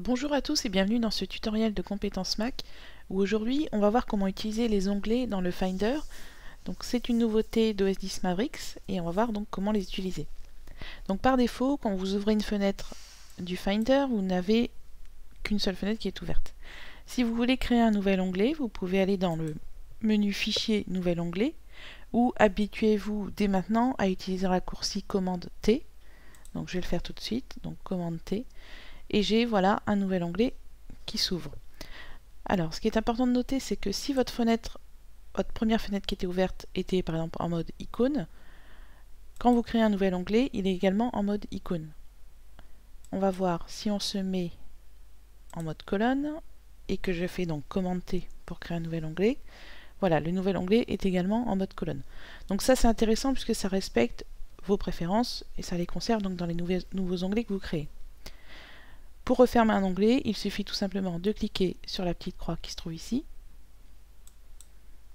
Bonjour à tous et bienvenue dans ce tutoriel de compétences Mac où aujourd'hui on va voir comment utiliser les onglets dans le Finder. Donc c'est une nouveauté d'OS X Mavericks et on va voir donc comment les utiliser. Donc par défaut, quand vous ouvrez une fenêtre du Finder, vous n'avez qu'une seule fenêtre qui est ouverte. Si vous voulez créer un nouvel onglet, vous pouvez aller dans le menu Fichier, Nouvel onglet, ou habituez-vous dès maintenant à utiliser le raccourci Commande T. Donc je vais le faire tout de suite, donc Commande T. Et j'ai voilà un nouvel onglet qui s'ouvre. Alors ce qui est important de noter, c'est que si votre première fenêtre qui était ouverte était par exemple en mode icône, quand vous créez un nouvel onglet, il est également en mode icône. On va voir si on se met en mode colonne et que je fais donc commande T pour créer un nouvel onglet. Voilà, le nouvel onglet est également en mode colonne. Donc ça c'est intéressant puisque ça respecte vos préférences et ça les conserve donc dans les nouveaux onglets que vous créez. Pour refermer un onglet, il suffit tout simplement de cliquer sur la petite croix qui se trouve ici.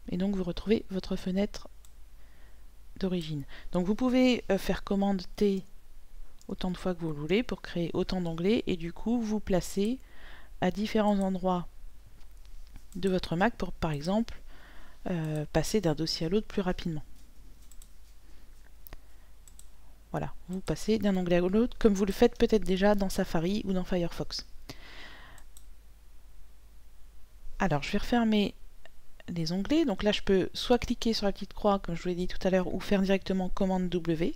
Et donc vous retrouvez votre fenêtre d'origine. Donc vous pouvez faire commande T autant de fois que vous le voulez pour créer autant d'onglets et du coup vous placer à différents endroits de votre Mac pour par exemple passer d'un dossier à l'autre plus rapidement. Voilà, vous passez d'un onglet à l'autre comme vous le faites peut-être déjà dans Safari ou dans Firefox. Alors je vais refermer les onglets. Donc là je peux soit cliquer sur la petite croix comme je vous l'ai dit tout à l'heure ou faire directement commande W.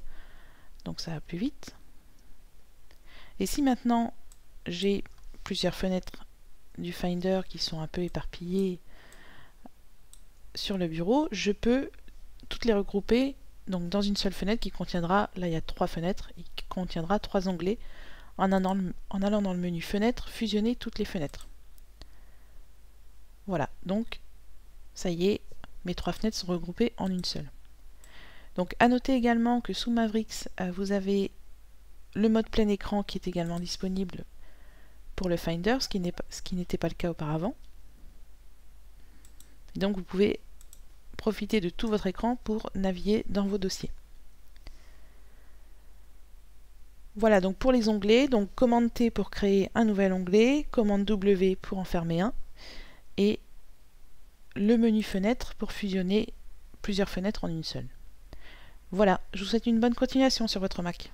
Donc ça va plus vite. Et si maintenant j'ai plusieurs fenêtres du Finder qui sont un peu éparpillées sur le bureau, je peux toutes les regrouper donc dans une seule fenêtre qui contiendra, là il y a 3 fenêtres, et qui contiendra 3 onglets en allant dans le menu fenêtre, fusionner toutes les fenêtres. Voilà, donc ça y est, mes 3 fenêtres sont regroupées en une seule. Donc à noter également que sous Mavericks, vous avez le mode plein écran qui est également disponible pour le Finder, ce qui n'était pas le cas auparavant. Et donc vous pouvez profiter de tout votre écran pour naviguer dans vos dossiers. Voilà donc pour les onglets, donc commande T pour créer un nouvel onglet, commande W pour en fermer un, et le menu fenêtre pour fusionner plusieurs fenêtres en une seule. Voilà, je vous souhaite une bonne continuation sur votre Mac.